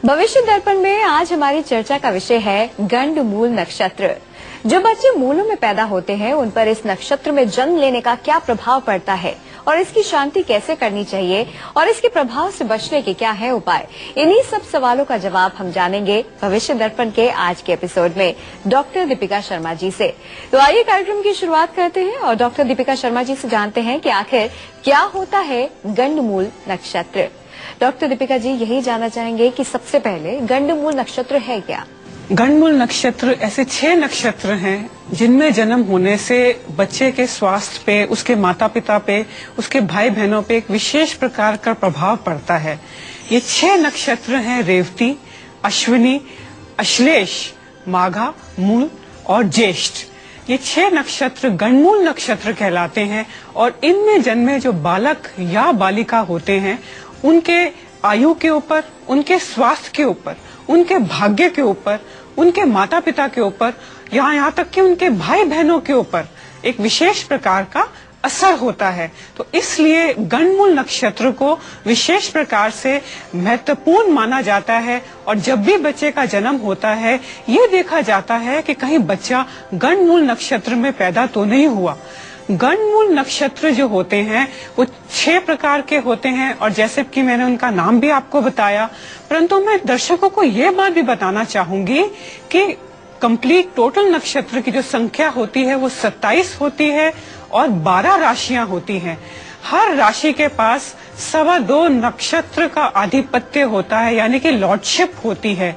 भविष्य दर्पण में आज हमारी चर्चा का विषय है गंडमूल नक्षत्र। जो बच्चे मूलों में पैदा होते हैं उन पर इस नक्षत्र में जन्म लेने का क्या प्रभाव पड़ता है और इसकी शांति कैसे करनी चाहिए और इसके प्रभाव से बचने के क्या है उपाय, इन्हीं सब सवालों का जवाब हम जानेंगे भविष्य दर्पण के आज के एपिसोड में डॉक्टर दीपिका शर्मा जी से। तो आइए कार्यक्रम की शुरुआत करते हैं और डॉक्टर दीपिका शर्मा जी से जानते हैं कि आखिर क्या होता है गंडमूल नक्षत्र। डॉक्टर दीपिका जी, यही जानना चाहेंगे कि सबसे पहले गंडमूल नक्षत्र है क्या? गंडमूल नक्षत्र ऐसे 6 नक्षत्र हैं जिनमें जन्म होने से बच्चे के स्वास्थ्य पे, उसके माता पिता पे, उसके भाई बहनों पे एक विशेष प्रकार का प्रभाव पड़ता है। ये 6 नक्षत्र हैं रेवती, अश्विनी, अश्लेष, माघा, मूल और ज्येष्ठ। ये 6 नक्षत्र गंडमूल नक्षत्र कहलाते हैं और इनमें जन्मे जो बालक या बालिका होते हैं उनके आयु के ऊपर, उनके स्वास्थ्य के ऊपर, उनके भाग्य के ऊपर, उनके माता पिता के ऊपर, यहाँ तक कि उनके भाई बहनों के ऊपर एक विशेष प्रकार का असर होता है। तो इसलिए गंडमूल नक्षत्र को विशेष प्रकार से महत्वपूर्ण माना जाता है और जब भी बच्चे का जन्म होता है ये देखा जाता है कि कहीं बच्चा गंडमूल नक्षत्र में पैदा तो नहीं हुआ। गंडमूल नक्षत्र जो होते हैं वो 6 प्रकार के होते हैं और जैसे कि मैंने उनका नाम भी आपको बताया, परंतु मैं दर्शकों को ये बात भी बताना चाहूंगी कि कंप्लीट टोटल नक्षत्र की जो संख्या होती है वो 27 होती है और 12 राशियां होती हैं। हर राशि के पास 2.25 नक्षत्र का आधिपत्य होता है, यानी कि लॉर्डशिप होती है।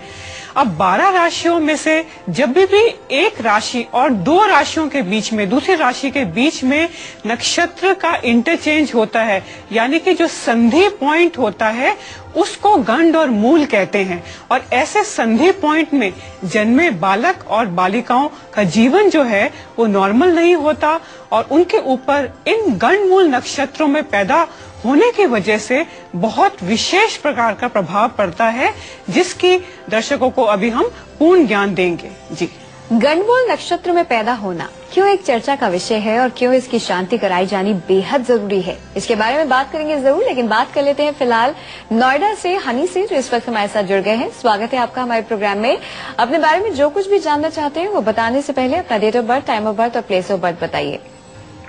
अब 12 राशियों में से जब भी एक राशि और 2 राशियों के बीच में, दूसरी राशि के बीच में नक्षत्र का इंटरचेंज होता है, यानी कि जो संधि पॉइंट होता है उसको गंड और मूल कहते हैं। और ऐसे संधि पॉइंट में जन्मे बालक और बालिकाओं का जीवन जो है वो नॉर्मल नहीं होता और उनके ऊपर इन गंडमूल नक्षत्रों में पैदा होने की वजह से बहुत विशेष प्रकार का प्रभाव पड़ता है, जिसकी दर्शकों को अभी हम पूर्ण ज्ञान देंगे। जी, गंडमूल नक्षत्र में पैदा होना क्यों एक चर्चा का विषय है और क्यों इसकी शांति कराई जानी बेहद जरूरी है, इसके बारे में बात करेंगे जरूर, लेकिन बात कर लेते हैं फिलहाल नोएडा से हनी से, जो इस वक्त हमारे साथ जुड़ गए हैं। स्वागत है आपका हमारे प्रोग्राम में। अपने बारे में जो कुछ भी जानना चाहते हैं वो बताने से पहले अपना date of birth, time of birth और प्लेस ऑफ बर्थ बताइए।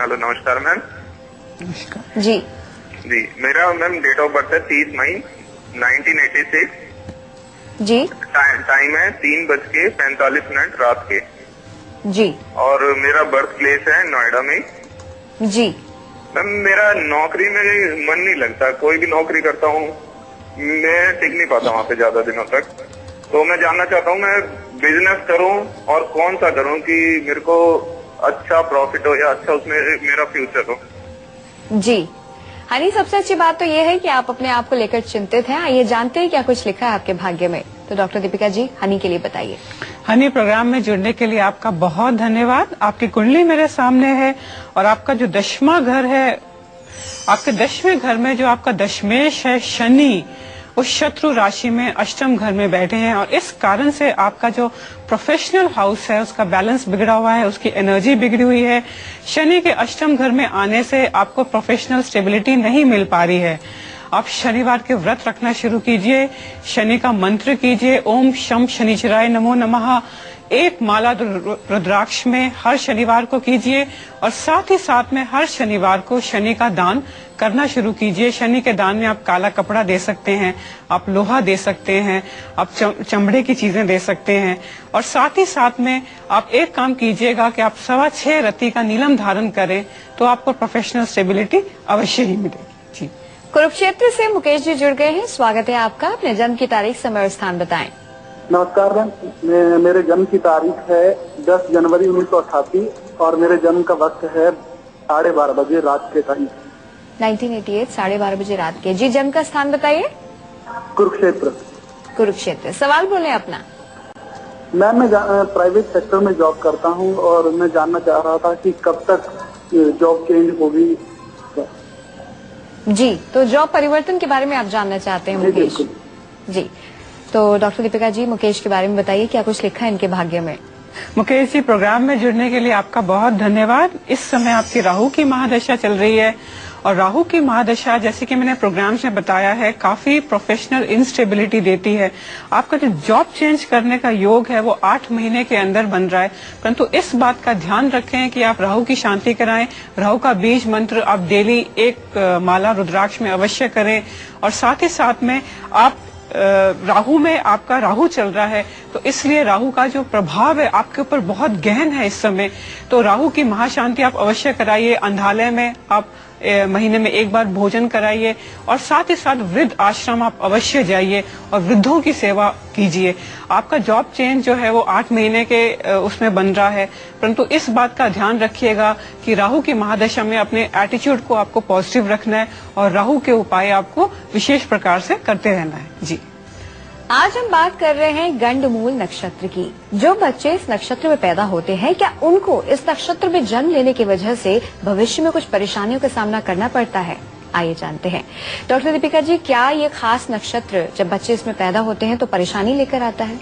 हेलो, नमस्कार मैम। नमस्कार जी जी, मेरा मैम डेट ऑफ बर्थ है 30 मई 1986। जी, टाइम है 3:45 रात के। जी, और मेरा बर्थ प्लेस है नोएडा में। जी मैम, मेरा नौकरी में मन नहीं लगता, कोई भी नौकरी करता हूँ मैं टिक नहीं पाता वहाँ पे ज्यादा दिनों तक। तो मैं जानना चाहता हूँ मैं बिजनेस करूँ और कौन सा करूँ कि मेरे को अच्छा प्रॉफिट हो या अच्छा उसमें मेरा फ्यूचर हो। जी हनी, सबसे अच्छी बात तो ये है कि आप अपने आप को लेकर चिंतित हैं। आइए जानते हैं क्या कुछ लिखा है आपके भाग्य में। तो डॉक्टर दीपिका जी, हनी के लिए बताइए। हनी, प्रोग्राम में जुड़ने के लिए आपका बहुत धन्यवाद। आपकी कुंडली मेरे सामने है और आपका जो 10वां घर है, आपके 10वें घर में जो आपका दशमेश है शनि, उस शत्रु राशि में अष्टम घर में बैठे हैं और इस कारण से आपका जो प्रोफेशनल हाउस है उसका बैलेंस बिगड़ा हुआ है, उसकी एनर्जी बिगड़ी हुई है। शनि के अष्टम घर में आने से आपको प्रोफेशनल स्टेबिलिटी नहीं मिल पा रही है। आप शनिवार के व्रत रखना शुरू कीजिए, शनि का मंत्र कीजिए, ओम शम शनिचराय नमो नमः। 1 माला रुद्राक्ष में हर शनिवार को कीजिए और साथ ही साथ में हर शनिवार को शनि का दान करना शुरू कीजिए। शनि के दान में आप काला कपड़ा दे सकते हैं, आप लोहा दे सकते हैं, आप चमड़े की चीजें दे सकते हैं और साथ ही साथ में आप एक काम कीजिएगा कि आप 6.25 रत्ती का नीलम धारण करें तो आपको प्रोफेशनल स्टेबिलिटी अवश्य ही मिलेगी। जी, कुरुक्षेत्र से मुकेश जी जुड़ गए हैं। स्वागत है आपका। अपने जन्म की तारीख, समय और स्थान बताएं। नमस्कार मैम, मेरे जन्म की तारीख है 10 जनवरी 1988 और मेरे जन्म का वक्त है 12:30 बजे रात के टाइम। 1988 12:30 बजे रात के। जी, जन्म का स्थान बताइए। कुरुक्षेत्र। कुरुक्षेत्र। सवाल बोले अपना। मैम, मैं प्राइवेट सेक्टर में जॉब करता हूँ और मैं जानना चाह रहा था कि कब तक जॉब चेंज होगी। जी, तो जॉब परिवर्तन के बारे में आप जानना चाहते हैं मुकेश जी। तो डॉक्टर दीपिका जी, मुकेश के बारे में बताइए क्या कुछ लिखा है इनके भाग्य में। मुकेश जी, प्रोग्राम में जुड़ने के लिए आपका बहुत धन्यवाद। इस समय आपकी राहु की महादशा चल रही है और राहु की महादशा, जैसे कि मैंने प्रोग्राम्स में बताया है, काफी प्रोफेशनल इंस्टेबिलिटी देती है। आपका जो जॉब चेंज करने का योग है वो 8 महीने के अंदर बन रहा है, परंतु इस बात का ध्यान रखें कि आप राहु की शांति कराएं। राहु का बीज मंत्र आप डेली एक माला रुद्राक्ष में अवश्य करें, और साथ ही साथ में आप राहु में, आपका राहु चल रहा है तो इसलिए राहु का जो प्रभाव है आपके ऊपर बहुत गहन है इस समय। तो राहु की महाशांति आप अवश्य कराइए। अंधालय में आप महीने में एक बार भोजन कराइए, और साथ ही साथ वृद्ध आश्रम आप अवश्य जाइए और वृद्धों की सेवा कीजिए। आपका जॉब चेंज जो है वो 8 महीने के उसमें बन रहा है, परंतु इस बात का ध्यान रखिएगा कि राहु की महादशा में अपने एटीट्यूड को आपको पॉजिटिव रखना है और राहु के उपाय आपको विशेष प्रकार से करते रहना है। जी, आज हम बात कर रहे हैं गंडमूल नक्षत्र की। जो बच्चे इस नक्षत्र में पैदा होते हैं, क्या उनको इस नक्षत्र में जन्म लेने की वजह से भविष्य में कुछ परेशानियों का सामना करना पड़ता है? आइए जानते हैं। डॉक्टर दीपिका जी, क्या ये खास नक्षत्र जब बच्चे इसमें पैदा होते हैं तो परेशानी लेकर आता है?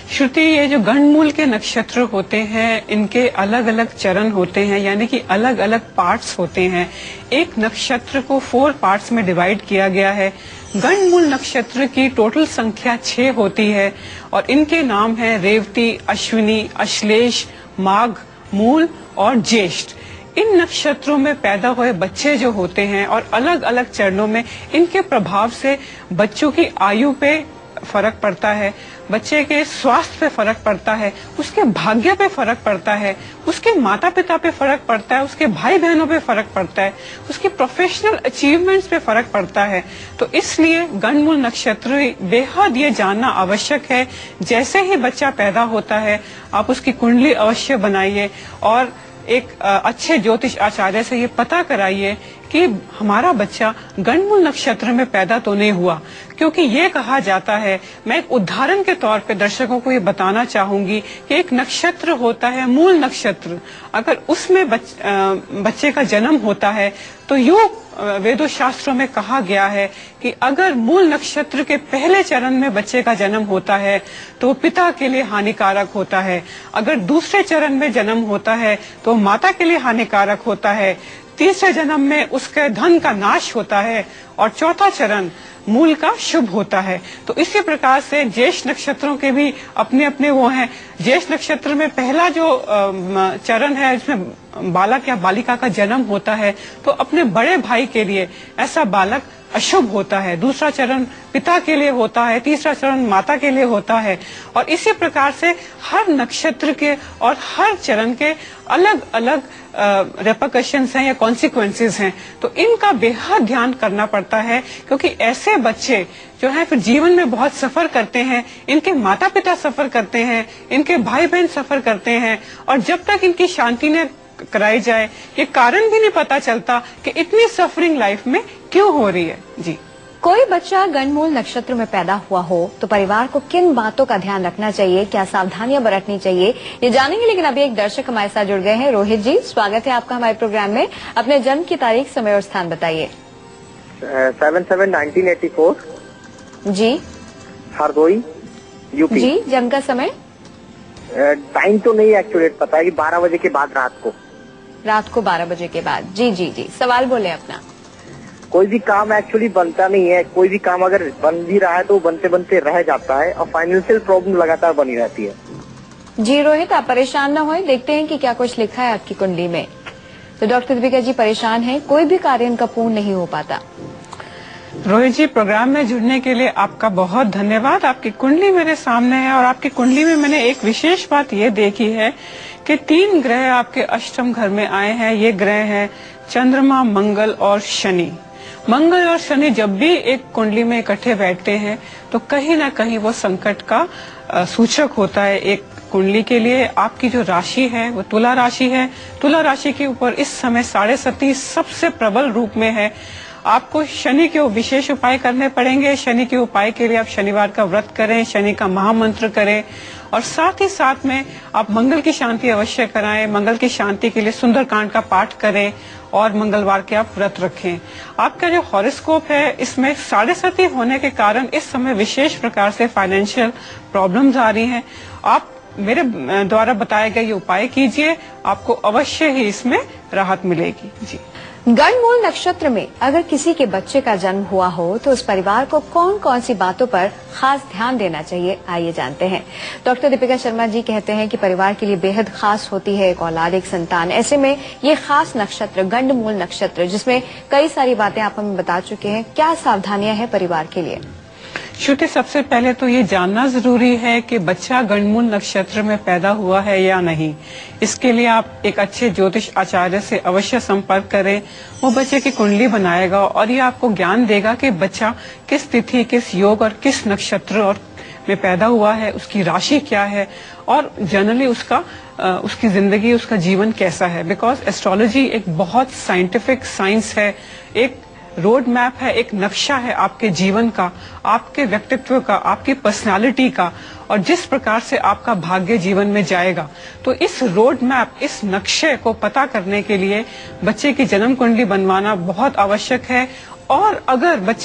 श्रुति, ये जो गंडमूल के नक्षत्र होते हैं इनके अलग अलग चरण होते हैं, यानी कि अलग अलग पार्ट्स होते हैं। एक नक्षत्र को 4 पार्ट्स में डिवाइड किया गया है। गंडमूल नक्षत्र की टोटल संख्या 6 होती है और इनके नाम हैं रेवती, अश्विनी, अश्लेष, माघ, मूल और ज्येष्ठ। इन नक्षत्रों में पैदा हुए बच्चे जो होते हैं और अलग अलग चरणों में इनके प्रभाव से बच्चों की आयु पे फर्क पड़ता है, बच्चे के स्वास्थ्य पे फर्क पड़ता है, उसके भाग्य पे फर्क पड़ता है, उसके माता पिता पे फर्क पड़ता है, उसके भाई बहनों पे फर्क पड़ता है, उसकी प्रोफेशनल अचीवमेंट्स पे फर्क पड़ता है। तो इसलिए गंडमूल नक्षत्र बेहद ये जानना आवश्यक है। जैसे ही बच्चा पैदा होता है आप उसकी कुंडली अवश्य बनाइए और एक अच्छे ज्योतिष आचार्य से ये पता कराइए कि हमारा बच्चा गंडमूल नक्षत्र में पैदा तो नहीं हुआ, क्योंकि ये कहा जाता है, मैं एक उदाहरण के तौर पे दर्शकों को ये बताना चाहूंगी कि एक नक्षत्र होता है मूल नक्षत्र, अगर उसमें बच्चे का जन्म होता है तो योग वेदों शास्त्रों में कहा गया है कि अगर मूल नक्षत्र के पहले चरण में बच्चे का जन्म होता है तो पिता के लिए हानिकारक होता है, अगर दूसरे चरण में जन्म होता है तो माता के लिए हानिकारक होता है, तीसरे जन्म में उसके धन का नाश होता है और चौथा चरण मूल का शुभ होता है। तो इसी प्रकार से ज्येष्ठ नक्षत्रों के भी अपने अपने वो हैं। ज्येष्ठ नक्षत्र में पहला जो चरण है जिसमें बालक या बालिका का जन्म होता है तो अपने बड़े भाई के लिए ऐसा बालक अशुभ होता है, दूसरा चरण पिता के लिए होता है, तीसरा चरण माता के लिए होता है, और इसी प्रकार से हर नक्षत्र के और हर चरण के अलग अलग रेपरकशंस हैं या कॉन्सिक्वेंसेस हैं। तो इनका बेहद ध्यान करना पड़ता है, क्योंकि ऐसे बच्चे जो है फिर जीवन में बहुत सफर करते हैं, इनके माता पिता सफर करते हैं, इनके भाई बहन सफर करते हैं, और जब तक इनकी शांति ने कराई जाए ये कारण भी नहीं पता चलता कि इतनी सफरिंग लाइफ में क्यों हो रही है। जी, कोई बच्चा गंडमूल नक्षत्र में पैदा हुआ हो तो परिवार को किन बातों का ध्यान रखना चाहिए, क्या सावधानियां बरतनी चाहिए, ये जानेंगे। लेकिन अभी एक दर्शक हमारे साथ जुड़ गए हैं। रोहित जी, स्वागत है आपका हमारे प्रोग्राम में। अपने जन्म की तारीख, समय और स्थान बताइए। 7/7/1984 जी, हरदोई, यूपी। जी, जन्म का समय? टाइम तो नहीं एक्यूरेट पता है कि 12 बजे के बाद रात को 12 बजे के बाद। जी जी जी, सवाल बोले अपना। कोई भी काम एक्चुअली बनता नहीं है, कोई भी काम अगर बन भी रहा है तो बनते बनते रह जाता है, और फाइनेंशियल प्रॉब्लम लगातार बनी रहती है। जी रोहित, आप परेशान न होए, देखते हैं कि क्या कुछ लिखा है आपकी कुंडली में। तो डॉक्टर दीपिका जी परेशान हैं, कोई भी कार्य इनका पूर्ण नहीं हो पाता। रोहित जी, प्रोग्राम में जुड़ने के लिए आपका बहुत धन्यवाद। आपकी कुंडली मेरे सामने है और आपकी कुंडली में मैंने एक विशेष बात ये देखी है कि 3 ग्रह आपके अष्टम घर में आए हैं। ये ग्रह हैं चंद्रमा, मंगल और शनि। मंगल और शनि जब भी एक कुंडली में इकट्ठे बैठते हैं तो कहीं ना कहीं वो संकट का सूचक होता है। एक कुंडली के लिए आपकी जो राशि है वो तुला राशि है। तुला राशि के ऊपर इस समय 7.5 सबसे प्रबल रूप में है। आपको शनि के विशेष उपाय करने पड़ेंगे। शनि के उपाय के लिए आप शनिवार का व्रत करें, शनि का महामंत्र करें, और साथ ही साथ में आप मंगल की शांति अवश्य कराएं। मंगल की शांति के लिए सुंदरकांड का पाठ करें और मंगलवार के आप व्रत रखें। आपका जो हॉरोस्कोप है इसमें 7.5 होने के कारण इस समय विशेष प्रकार से फाइनेंशियल प्रॉब्लम्स आ रही हैं। आप मेरे द्वारा बताए गए ये उपाय कीजिए, आपको अवश्य ही इसमें राहत मिलेगी। जी गंडमूल नक्षत्र में अगर किसी के बच्चे का जन्म हुआ हो तो उस परिवार को कौन कौन सी बातों पर खास ध्यान देना चाहिए, आइए जानते हैं। डॉक्टर दीपिका शर्मा जी कहते हैं कि परिवार के लिए बेहद खास होती है एक औलाद, एक संतान। ऐसे में ये खास नक्षत्र गंडमूल नक्षत्र, जिसमें कई सारी बातें आप हमें बता चुके हैं, क्या सावधानियां हैं परिवार के लिए? श्रुति, सबसे पहले तो ये जानना जरूरी है कि बच्चा गंडमूल नक्षत्र में पैदा हुआ है या नहीं। इसके लिए आप एक अच्छे ज्योतिष आचार्य से अवश्य संपर्क करें। वो बच्चे की कुंडली बनाएगा और ये आपको ज्ञान देगा कि बच्चा किस तिथि, किस योग और किस नक्षत्र और में पैदा हुआ है, उसकी राशि क्या है और जनरली उसकी जिंदगी, उसका जीवन कैसा है। बिकॉज एस्ट्रोलॉजी एक बहुत साइंटिफिक साइंस है, एक रोड मैप है, एक नक्शा है आपके जीवन का, आपके व्यक्तित्व का, आपकी पर्सनालिटी का और जिस प्रकार से आपका भाग्य जीवन में जाएगा। तो इस रोड मैप, इस नक्शे को पता करने के लिए बच्चे की जन्म कुंडली बनवाना बहुत आवश्यक है। और अगर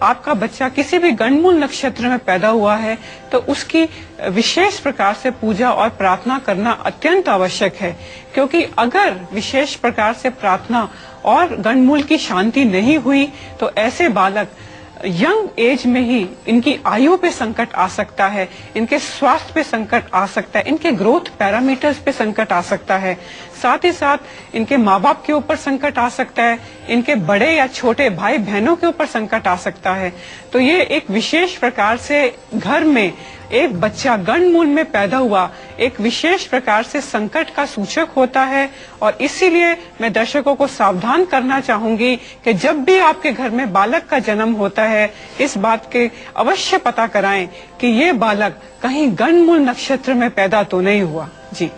आपका बच्चा किसी भी गंडमूल नक्षत्र में पैदा हुआ है तो उसकी विशेष प्रकार से पूजा और प्रार्थना करना अत्यंत आवश्यक है, क्योंकि अगर विशेष प्रकार से प्रार्थना और गंडमूल की शांति नहीं हुई तो ऐसे बालक यंग एज में ही इनकी आयु पे संकट आ सकता है, इनके स्वास्थ्य पे संकट आ सकता है, इनके ग्रोथ पैरामीटर्स पे संकट आ सकता है, साथ ही साथ इनके माँ बाप के ऊपर संकट आ सकता है, इनके बड़े या छोटे भाई बहनों के ऊपर संकट आ सकता है। तो ये एक विशेष प्रकार से घर में एक बच्चा गंडमूल में पैदा हुआ एक विशेष प्रकार से संकट का सूचक होता है। और इसीलिए मैं दर्शकों को सावधान करना चाहूंगी कि जब भी आपके घर में बालक का जन्म होता है, इस बात के अवश्य पता कराएं कि ये बालक कहीं गंडमूल नक्षत्र में पैदा तो नहीं हुआ। जी,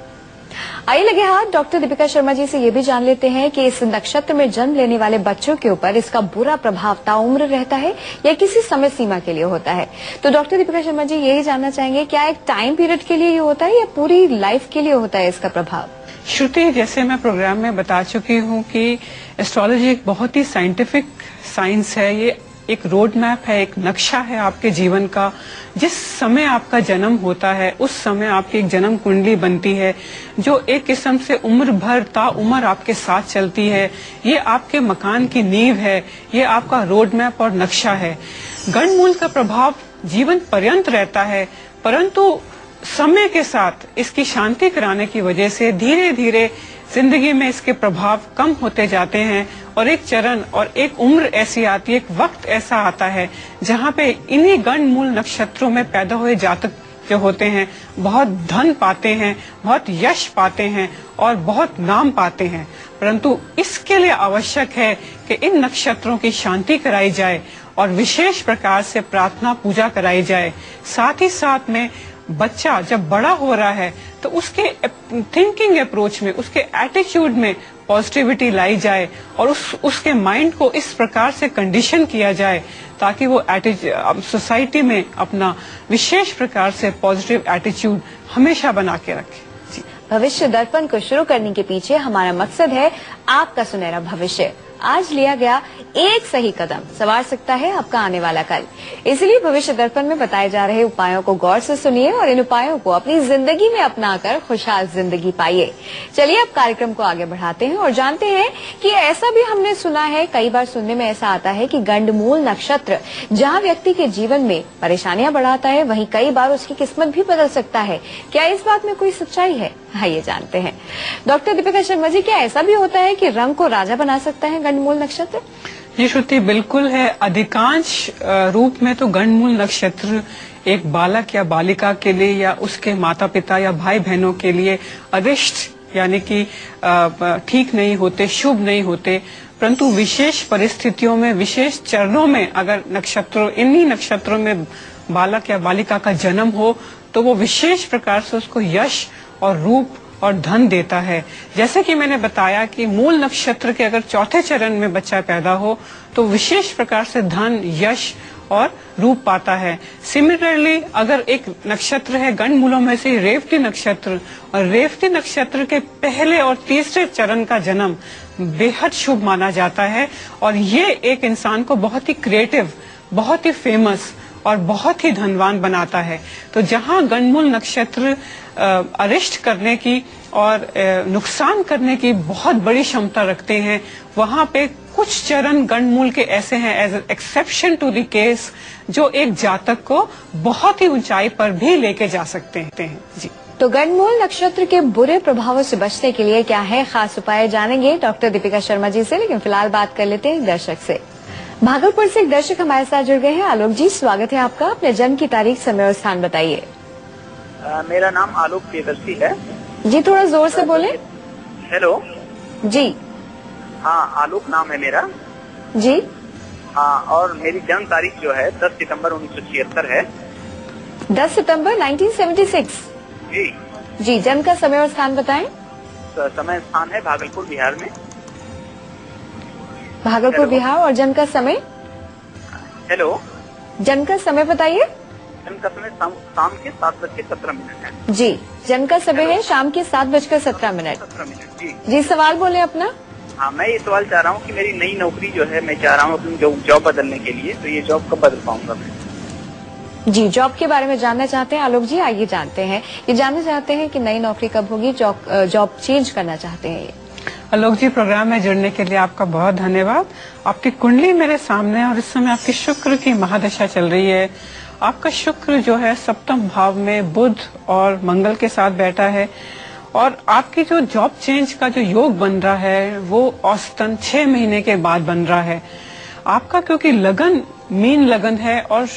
आइए लगे हाथ डॉक्टर दीपिका शर्मा जी से ये भी जान लेते हैं कि इस नक्षत्र में जन्म लेने वाले बच्चों के ऊपर इसका बुरा प्रभाव ताउम्र रहता है या किसी समय सीमा के लिए होता है। तो डॉक्टर दीपिका शर्मा जी यही जानना चाहेंगे, क्या एक टाइम पीरियड के लिए ये होता है या पूरी लाइफ के लिए होता है इसका प्रभाव? श्रुति, जैसे मैं प्रोग्राम में बता चुकी हूँ कि एस्ट्रोलॉजी एक बहुत ही साइंटिफिक साइंस है। ये एक रोड मैप है, एक नक्शा है आपके जीवन का। जिस समय आपका जन्म होता है उस समय आपकी एक जन्म कुंडली बनती है, जो एक किस्म से उम्र भर ताउम्र आपके साथ चलती है। ये आपके मकान की नींव है, ये आपका रोड मैप और नक्शा है। गंडमूल का प्रभाव जीवन पर्यंत रहता है, परंतु समय के साथ इसकी शांति कराने की वजह से धीरे धीरे जिंदगी में इसके प्रभाव कम होते जाते हैं और एक चरण और एक उम्र ऐसी आती है, एक वक्त ऐसा आता है जहाँ पे इन्हीं गंडमूल नक्षत्रों में पैदा हुए जातक जो होते हैं बहुत धन पाते हैं, बहुत यश पाते हैं और बहुत नाम पाते हैं। परंतु इसके लिए आवश्यक है कि इन नक्षत्रों की शांति कराई जाए और विशेष प्रकार से प्रार्थना पूजा कराई जाए। साथ ही साथ में बच्चा जब बड़ा हो रहा है तो उसके थिंकिंग अप्रोच में, उसके एटीट्यूड में पॉजिटिविटी लाई जाए और उसके माइंड को इस प्रकार से कंडीशन किया जाए ताकि वो सोसाइटी में अपना विशेष प्रकार से पॉजिटिव एटीट्यूड हमेशा बना के रखे। भविष्य दर्पण को शुरू करने के पीछे हमारा मकसद है आपका सुनहरा भविष्य। आज लिया गया एक सही कदम संवार सकता है आपका आने वाला कल। इसलिए भविष्य दर्पण में बताए जा रहे उपायों को गौर से सुनिए और इन उपायों को अपनी जिंदगी में अपनाकर खुशहाल जिंदगी पाइए। चलिए अब कार्यक्रम को आगे बढ़ाते हैं और जानते हैं कि ऐसा भी हमने सुना है, कई बार सुनने में ऐसा आता है कि गंडमूल नक्षत्र जहां व्यक्ति के जीवन में परेशानियां बढ़ाता है, वहीं कई बार उसकी किस्मत भी बदल सकता है। क्या इस बात में कोई सच्चाई है? आइए जानते हैं। डॉक्टर दीपिका शर्मा जी, क्या ऐसा भी होता है कि रंग को राजा बना सकता है गंडमूल नक्षत्र? ये श्रुति बिल्कुल है। अधिकांश रूप में तो गंडमूल नक्षत्र एक बालक या बालिका के लिए या उसके माता पिता या भाई बहनों के लिए अरिष्ट यानी कि ठीक नहीं होते, शुभ नहीं होते। परंतु विशेष परिस्थितियों में, विशेष चरणों में अगर इन्हीं नक्षत्रों में बालक या बालिका का जन्म हो तो वो विशेष प्रकार से उसको यश और रूप और धन देता है। जैसे कि मैंने बताया कि मूल नक्षत्र के अगर चौथे चरण में बच्चा पैदा हो तो विशेष प्रकार से धन, यश और रूप पाता है। सिमिलरली अगर एक नक्षत्र है गंडमूलों में से रेवती नक्षत्र, और रेवती नक्षत्र के पहले और तीसरे चरण का जन्म बेहद शुभ माना जाता है और ये एक इंसान को बहुत ही क्रिएटिव, बहुत ही फेमस और बहुत ही धनवान बनाता है। तो जहां गंडमूल नक्षत्र अरिष्ट करने की और नुकसान करने की बहुत बड़ी क्षमता रखते हैं, वहां पे कुछ चरण गंडमूल के ऐसे हैं as exception to the case, जो एक जातक को बहुत ही ऊंचाई पर भी लेके जा सकते हैं। जी, तो गंडमूल नक्षत्र के बुरे प्रभावों से बचने के लिए क्या है खास उपाय, जानेंगे डॉक्टर दीपिका शर्मा जी से। लेकिन फिलहाल बात कर लेते हैं एक दर्शक से। भागलपुर से एक दर्शक हमारे साथ जुड़ गए हैं। आलोक जी, स्वागत है आपका। अपने जन्म की तारीख, समय और स्थान बताइए। मेरा नाम आलोक प्रियदर्शी है। जी, थोड़ा जोर से बोले। हेलो जी। हाँ, आलोक नाम है मेरा। जी। हाँ, और मेरी जन्म तारीख जो है 10 सितंबर 1976 है। 10 सितंबर 1976। जी जी। जन्म का समय और स्थान बताएं। समय स्थान है भागलपुर, बिहार में। भागलपुर, बिहार। और जन्म का समय? हेलो, जन्म का समय बताइए। जन्म का समय शाम के 7:17 है। जी, जन्म का समय है शाम के 7:17। जी जी, सवाल बोले अपना। हाँ, मैं ये सवाल चाह रहा हूँ कि मेरी नई नौकरी जो है, मैं चाह रहा हूँ अपनी जॉब बदलने के लिए, तो ये जॉब कब बदल पाऊंगा मैं? जी, जॉब के बारे में जानना चाहते हैं आलोक जी। आइए जानते हैं, ये जानना चाहते हैं कि नई नौकरी कब होगी, जॉब चेंज करना चाहते हैं ये। आलोक जी, प्रोग्राम में जुड़ने के लिए आपका बहुत धन्यवाद। आपकी कुंडली मेरे सामने है और इस समय आपकी शुक्र की महादशा चल रही है। आपका शुक्र जो है सप्तम भाव में बुध और मंगल के साथ बैठा है और आपकी जो जॉब चेंज का जो योग बन रहा है वो औसतन 6 महीने के बाद बन रहा है। आपका क्योंकि लगन मीन लगन है और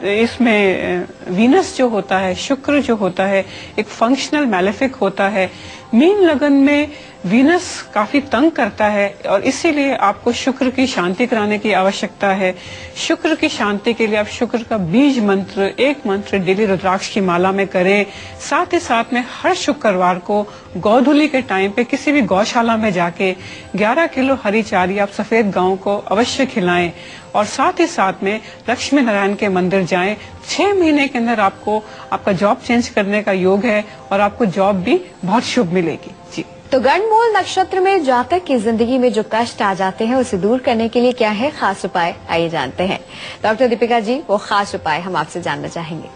इसमें वीनस जो होता है, शुक्र जो होता है, एक फंक्शनल मैलेफिक होता है। मीन लगन में वीनस काफी तंग करता है और इसीलिए आपको शुक्र की शांति कराने की आवश्यकता है। शुक्र की शांति के लिए आप शुक्र का बीज मंत्र, एक मंत्र डेली रुद्राक्ष की माला में करें। साथ ही साथ में हर शुक्रवार को गौधूली के टाइम पे किसी भी गौशाला में जाके 11 किलो हरी चारी आप सफेद गांव को अवश्य खिलाएं और साथ ही साथ में लक्ष्मी नारायण के मंदिर जाएं। 6 महीने के अंदर आपको आपका जॉब चेंज करने का योग है और आपको जॉब भी बहुत शुभ मिलेगी। जी, तो गंडमूल नक्षत्र में जातक की जिंदगी में जो कष्ट आ जाते हैं उसे दूर करने के लिए क्या है खास उपाय, आइए जानते हैं। डॉक्टर दीपिका जी, वो खास उपाय हम आपसे जानना चाहेंगे।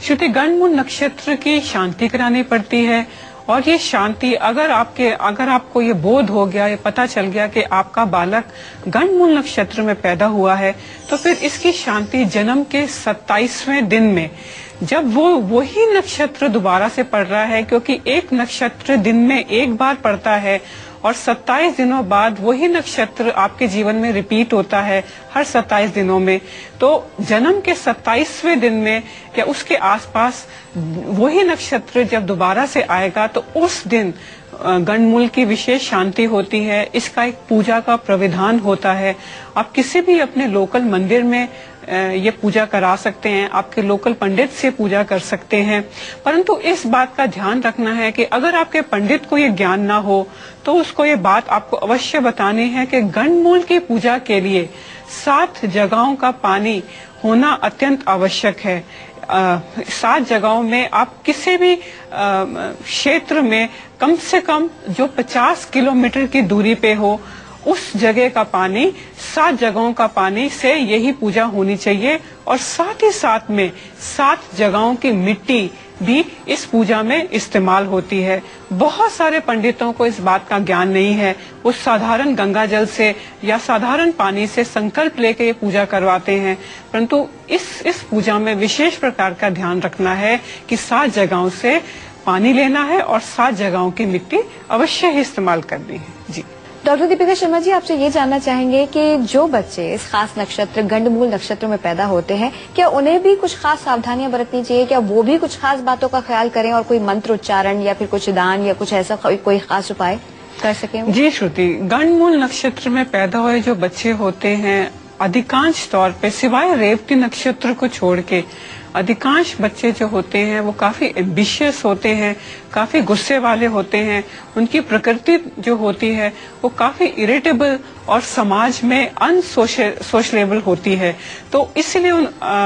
श्रुति, गंडमूल नक्षत्र की शांति करानी पड़ती है और ये शांति अगर आपको ये बोध हो गया, ये पता चल गया कि आपका बालक गंडमूल नक्षत्र में पैदा हुआ है, तो फिर इसकी शांति जन्म के 27वें दिन में, जब वही नक्षत्र दोबारा से पड़ रहा है, क्योंकि एक नक्षत्र दिन में एक बार पड़ता है और 27 दिनों बाद वही नक्षत्र आपके जीवन में रिपीट होता है हर 27 दिनों में। तो जन्म के 27वें दिन में या उसके आसपास वही नक्षत्र जब दोबारा से आएगा तो उस दिन गंडमूल की विशेष शांति होती है। इसका एक पूजा का प्रविधान होता है। आप किसी भी अपने लोकल मंदिर में ये पूजा करा सकते हैं, आपके लोकल पंडित से पूजा कर सकते हैं। परंतु इस बात का ध्यान रखना है कि अगर आपके पंडित को ये ज्ञान ना हो तो उसको ये बात आपको अवश्य बतानी है कि गंडमूल की पूजा के लिए 7 जगहों का पानी होना अत्यंत आवश्यक है। 7 जगहों में आप किसी भी क्षेत्र में कम से कम जो 50 किलोमीटर की दूरी पे हो, उस जगह का पानी, 7 जगहों का पानी से यही पूजा होनी चाहिए। और साथ ही साथ में 7 जगहों की मिट्टी भी इस पूजा में इस्तेमाल होती है। बहुत सारे पंडितों को इस बात का ज्ञान नहीं है, वो साधारण गंगा जल से या साधारण पानी से संकल्प लेके ये पूजा करवाते हैं। परंतु इस पूजा में विशेष प्रकार का ध्यान रखना है कि 7 जगहों से पानी लेना है और 7 जगहों की मिट्टी अवश्य ही इस्तेमाल करनी है। जी, डॉक्टर दीपिका शर्मा जी, आपसे ये जानना चाहेंगे कि जो बच्चे इस खास नक्षत्र गंडमूल नक्षत्र में पैदा होते हैं, क्या उन्हें भी कुछ खास सावधानियां बरतनी चाहिए? क्या वो भी कुछ खास बातों का ख्याल करें और कोई मंत्र उच्चारण या फिर कुछ दान या कुछ ऐसा कोई खास उपाय कर सकें? जी श्रुति, गंडमूल नक्षत्र में पैदा हुए जो बच्चे होते हैं, अधिकांश तौर पे सिवाय रेवती नक्षत्र को छोड़ के अधिकांश बच्चे जो होते हैं वो काफी एम्बिशियस होते हैं, काफी गुस्से वाले होते हैं। उनकी प्रकृति जो होती है वो काफी इरिटेबल और समाज में अनसोशलेबल होती है। तो इसलिए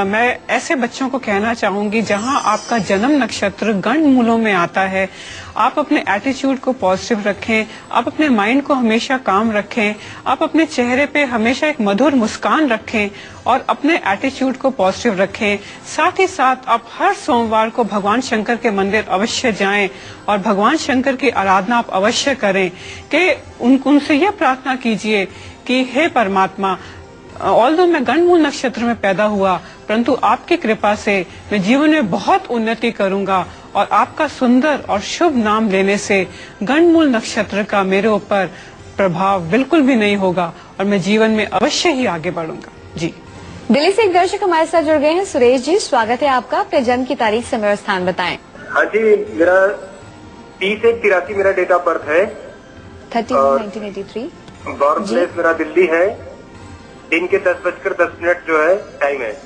मैं ऐसे बच्चों को कहना चाहूंगी, जहां आपका जन्म नक्षत्र गंडमूलों में आता है, आप अपने एटीट्यूड को पॉजिटिव रखें, आप अपने माइंड को हमेशा काम रखें, आप अपने चेहरे पे हमेशा एक मधुर मुस्कान रखें और अपने एटीट्यूड को पॉजिटिव रखें। साथ साथ ही साथ आप हर सोमवार को भगवान शंकर के मंदिर अवश्य जाएं और भगवान शंकर की आराधना आप अवश्य करें कि उनसे यह प्रार्थना कीजिए कि हे परमात्मा, ऑल्दो मैं गंडमूल नक्षत्र में पैदा हुआ, परंतु आपकी कृपा से मैं जीवन में बहुत उन्नति करूंगा और आपका सुंदर और शुभ नाम लेने से गंडमूल नक्षत्र का मेरे ऊपर प्रभाव बिल्कुल भी नहीं होगा और मैं जीवन में अवश्य ही आगे बढ़ूंगा। जी। दिल्ली से एक दर्शक हमारे साथ जुड़ गए हैं। सुरेश जी, स्वागत है आपका। अपने जन्म की तारीख, समय और स्थान बताएं। हाँ जी, मेरा 30/1/83 मेरा डेट ऑफ बर्थ है। 30/1983। बॉर्न प्लेस मेरा दिल्ली है। दिन के 10:10 जो है टाइम है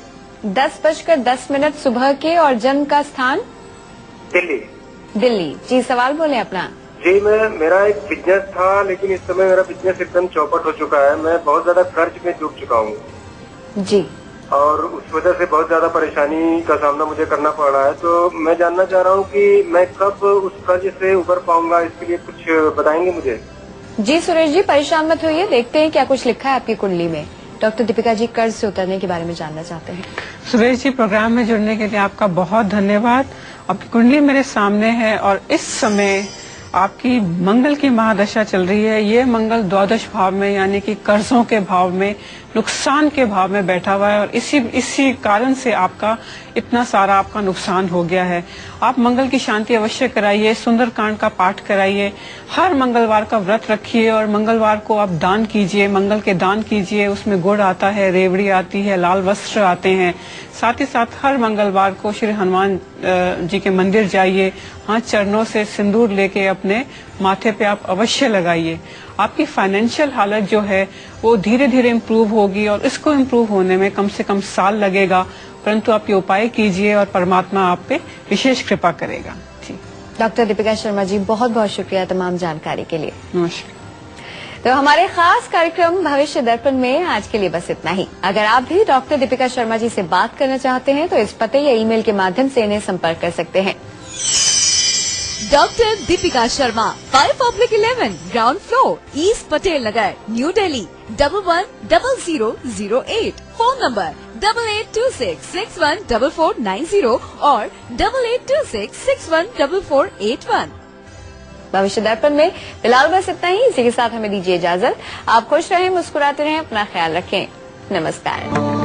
10:10 सुबह के। और जन्म का स्थान? दिल्ली। दिल्ली। जी, सवाल बोले अपना। जी, मेरा एक बिजनेस था, लेकिन इस समय मेरा बिजनेस एकदम चौपट हो चुका है। मैं बहुत ज्यादा कर्ज में डूब चुका हूँ जी, और उस वजह से बहुत ज्यादा परेशानी का सामना मुझे करना पड़ रहा है। तो मैं जानना चाह रहा हूँ कि मैं कब उस कर्ज से उबर पाऊंगा, इसके लिए कुछ बताएंगे मुझे? जी सुरेश जी, परेशान मत होइए, देखते हैं क्या कुछ लिखा है आपकी कुंडली में। डॉक्टर दीपिका जी कर्ज से उतरने के बारे में जानना चाहते हैं। सुरेश जी, प्रोग्राम में जुड़ने के लिए आपका बहुत धन्यवाद। आपकी कुंडली मेरे सामने है और इस समय आपकी मंगल की महादशा चल रही है। ये मंगल द्वादश भाव में, यानी कि कर्जों के भाव में, नुकसान के भाव में बैठा हुआ है और इसी कारण से आपका इतना सारा आपका नुकसान हो गया है। आप मंगल की शांति अवश्य कराइए, सुंदरकांड का पाठ कराइए, हर मंगलवार का व्रत रखिए और मंगलवार को आप दान कीजिए, मंगल के दान कीजिए। उसमें गुड़ आता है, रेवड़ी आती है, लाल वस्त्र आते हैं। साथ ही साथ हर मंगलवार को श्री हनुमान जी के मंदिर जाइए, हाथ चरणों से सिंदूर लेके अपने माथे पे आप अवश्य लगाइए। आपकी फाइनेंशियल हालत जो है वो धीरे धीरे इम्प्रूव होगी और इसको इम्प्रूव होने में कम से कम साल लगेगा, परंतु आप ये उपाय कीजिए और परमात्मा आप पे विशेष कृपा करेगा। जी। डॉक्टर दीपिका शर्मा जी, बहुत बहुत शुक्रिया तमाम जानकारी के लिए। नमस्कार। तो हमारे खास कार्यक्रम भविष्य दर्पण में आज के लिए बस इतना ही। अगर आप भी डॉक्टर दीपिका शर्मा जी से बात करना चाहते हैं तो इस पते या ईमेल के माध्यम से इन्हें संपर्क कर सकते हैं। Doctor Deepika Sharma, 5/11, ground floor, East Patel Nagar, New Delhi, 111008। Phone number 8826614490 और 8826614481। भविष्य दर्पण में फिलहाल बस इतना ही। इसी के साथ हमें दीजिए इजाजत। आप खुश रहें, मुस्कुराते रहें, अपना ख्याल रखें। नमस्कार।